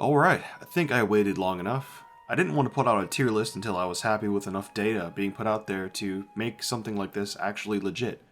Alright, I think I waited long enough. I didn't want to put out a tier list until I was happy with enough data being put out there to make something like this actually legit.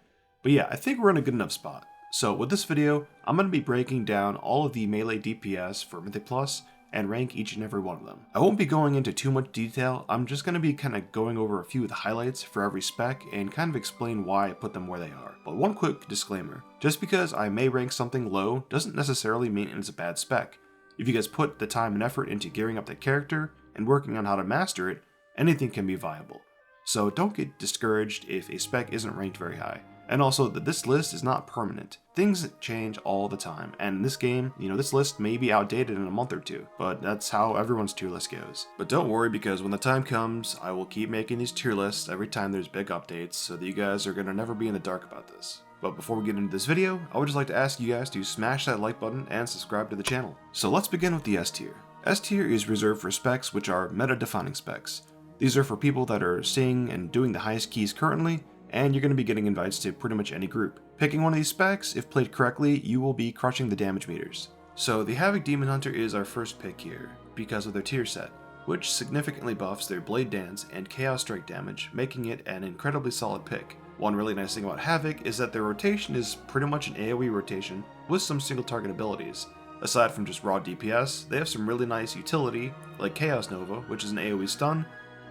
But yeah, I think we're in a good enough spot. So with this video, I'm going to be breaking down all of the melee DPS for Mythic Plus and rank each and every one of them. I won't be going into too much detail, I'm just going to be kind of going over a few of the highlights for every spec and kind of explain why I put them where they are. But one quick disclaimer, just because I may rank something low doesn't necessarily mean it's a bad spec. If you guys put the time and effort into gearing up that character and working on how to master it, anything can be viable. So don't get discouraged if a spec isn't ranked very high. And also that this list is not permanent. Things change all the time, and in this game, this list may be outdated in a month or two, but that's how everyone's tier list goes. But don't worry, because when the time comes, I will keep making these tier lists every time there's big updates, so that you guys are gonna never be in the dark about this. But before we get into this video, I would just like to ask you guys to smash that like button and subscribe to the channel. So let's begin with the S tier. S tier is reserved for specs which are meta-defining specs. These are for people that are seeing and doing the highest keys currently, and you're going to be getting invites to pretty much any group. Picking one of these specs, if played correctly, you will be crushing the damage meters. So the Havoc Demon Hunter is our first pick here, because of their tier set, which significantly buffs their Blade Dance and Chaos Strike damage, making it an incredibly solid pick. One really nice thing about Havoc is that their rotation is pretty much an AoE rotation with some single target abilities. Aside from just raw DPS, they have some really nice utility, like Chaos Nova, which is an AoE stun,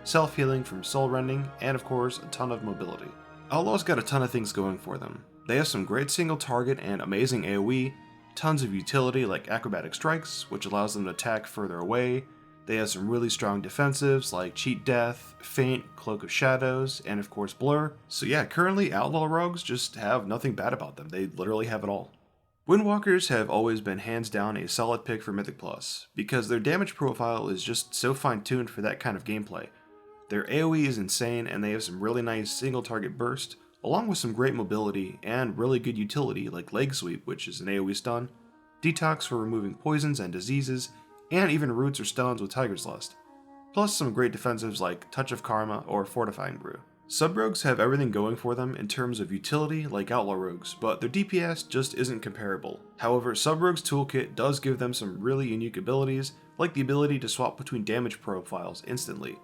self-healing from Soul Rending, and of course a ton of mobility. Outlaw's got a ton of things going for them. They have some great single target and amazing AoE, tons of utility like Acrobatic Strikes, which allows them to attack further away. They have some really strong defensives like Cheat Death, Feint, Cloak of Shadows, and of course Blur. So yeah, currently Outlaw Rogues just have nothing bad about them, they literally have it all. Windwalkers have always been hands down a solid pick for Mythic Plus, because their damage profile is just so fine-tuned for that kind of gameplay. Their AoE is insane, and they have some really nice single target burst, along with some great mobility and really good utility like Leg Sweep, which is an AoE stun, Detox for removing poisons and diseases, and even roots or stones with Tiger's Lust. Plus some great defensives like Touch of Karma or Fortifying Brew. Sub-rogues have everything going for them in terms of utility like Outlaw Rogues, but their DPS just isn't comparable. However, Sub-rogues toolkit does give them some really unique abilities, like the ability to swap between damage profiles instantly.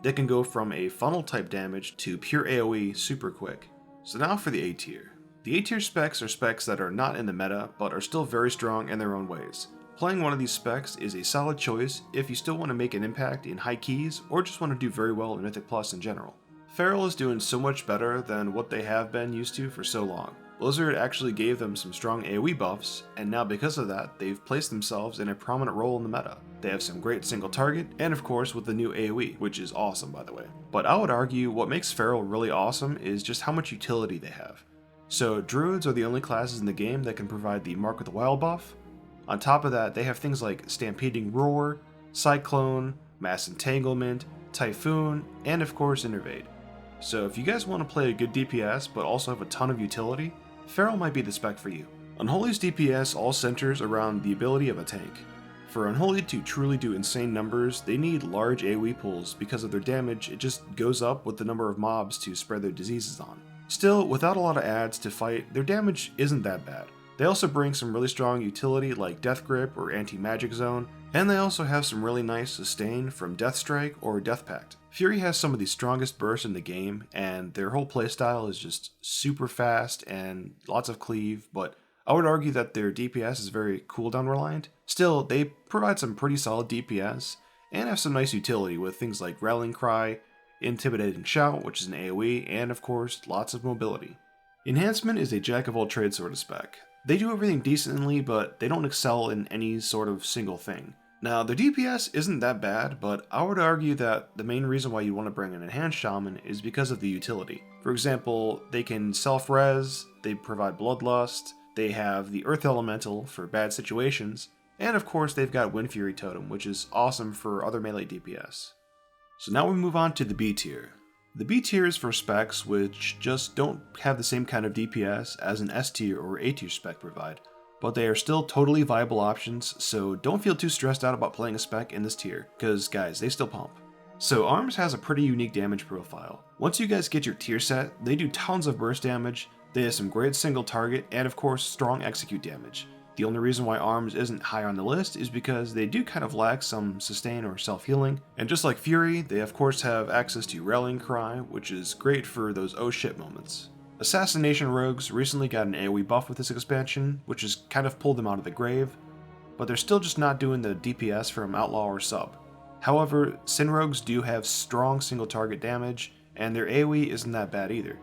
They can go from a funnel type damage to pure AoE super quick. So now for the A tier. The A tier specs are specs that are not in the meta, but are still very strong in their own ways. Playing one of these specs is a solid choice if you still want to make an impact in high keys or just want to do very well in Mythic Plus in general. Feral is doing so much better than what they have been used to for so long. Blizzard actually gave them some strong AoE buffs, and now because of that, they've placed themselves in a prominent role in the meta. They have some great single target, and of course with the new AoE, which is awesome by the way. But I would argue what makes Feral really awesome is just how much utility they have. So Druids are the only classes in the game that can provide the Mark of the Wild buff. On top of that, they have things like Stampeding Roar, Cyclone, Mass Entanglement, Typhoon, and of course Innervade. So if you guys want to play a good DPS but also have a ton of utility, Feral might be the spec for you. Unholy's DPS all centers around the ability of a tank. For Unholy to truly do insane numbers, they need large AoE pools because of their damage, it just goes up with the number of mobs to spread their diseases on. Still, without a lot of adds to fight, their damage isn't that bad. They also bring some really strong utility like Death Grip or Anti-Magic Zone, and they also have some really nice sustain from Death Strike or Death Pact. Fury has some of the strongest bursts in the game, and their whole playstyle is just super fast and lots of cleave, but I would argue that their DPS is very cooldown reliant. Still, they provide some pretty solid DPS, and have some nice utility with things like Rallying Cry, Intimidating Shout, which is an AoE, and of course, lots of mobility. Enhancement is a jack-of-all-trades sort of spec. They do everything decently, but they don't excel in any sort of single thing. Now, their DPS isn't that bad, but I would argue that the main reason why you want to bring an Enhanced Shaman is because of the utility. For example, they can self-res, they provide Bloodlust, they have the Earth Elemental for bad situations, and of course they've got Wind Fury Totem, which is awesome for other melee DPS. So now we move on to the B tier. The B tier is for specs which just don't have the same kind of DPS as an S tier or A tier spec provide, but they are still totally viable options, so don't feel too stressed out about playing a spec in this tier, because guys, they still pump. So Arms has a pretty unique damage profile. Once you guys get your tier set, they do tons of burst damage, they have some great single target, and of course strong execute damage. The only reason why arms isn't higher on the list is because they do kind of lack some sustain or self-healing, and just like Fury, they of course have access to Rallying Cry, which is great for those oh shit moments. Assassination Rogues recently got an AoE buff with this expansion, which has kind of pulled them out of the grave, but they're still just not doing the DPS from Outlaw or Sub. However, Sin Rogues do have strong single target damage, and their AoE isn't that bad either.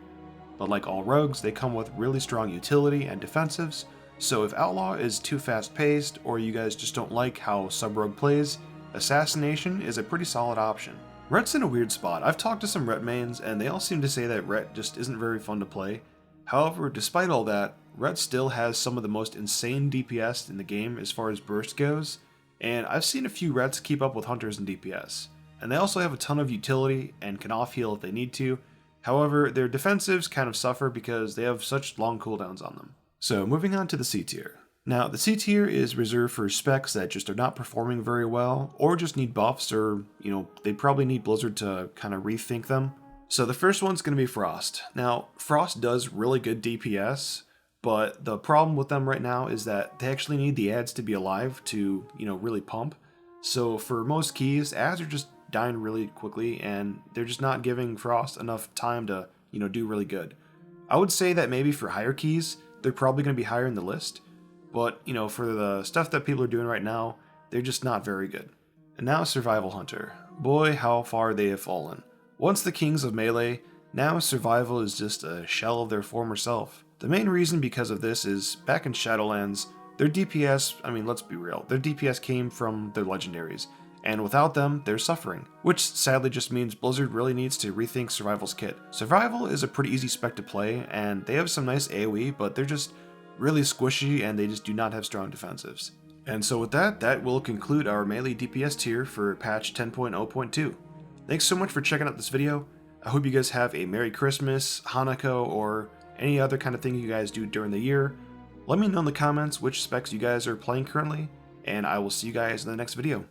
But like all rogues, they come with really strong utility and defensives, so if Outlaw is too fast paced, or you guys just don't like how Sub-Rogue plays, Assassination is a pretty solid option. Ret's in a weird spot. I've talked to some Ret mains, and they all seem to say that Ret just isn't very fun to play. However, despite all that, Ret still has some of the most insane DPS in the game as far as burst goes, and I've seen a few Rets keep up with Hunters in DPS. And they also have a ton of utility and can off-heal if they need to. However, their defensives kind of suffer because they have such long cooldowns on them. So moving on to the C tier. Now, the C tier is reserved for specs that just are not performing very well, or just need buffs, or, they probably need Blizzard to kind of rethink them. So the first one's going to be Frost. Now, Frost does really good DPS, but the problem with them right now is that they actually need the ads to be alive to, really pump. So for most keys, ads are just dying really quickly, and they're just not giving Frost enough time to, do really good. I would say that maybe for higher keys, they're probably going to be higher in the list, but, for the stuff that people are doing right now, they're just not very good. And now Survival Hunter. Boy, how far they have fallen. Once the kings of melee, now Survival is just a shell of their former self. The main reason because of this is, back in Shadowlands, their DPS, let's be real, their DPS came from their legendaries, and without them, they're suffering. Which sadly just means Blizzard really needs to rethink Survival's kit. Survival is a pretty easy spec to play, and they have some nice AoE, but they're just really squishy and they just do not have strong defensives. And so with that will conclude our melee DPS tier for patch 10.0.2. Thanks so much for checking out this video. I hope you guys have a Merry Christmas, Hanukkah, or any other kind of thing you guys do during the year. Let me know in the comments which specs you guys are playing currently, and I will see you guys in the next video.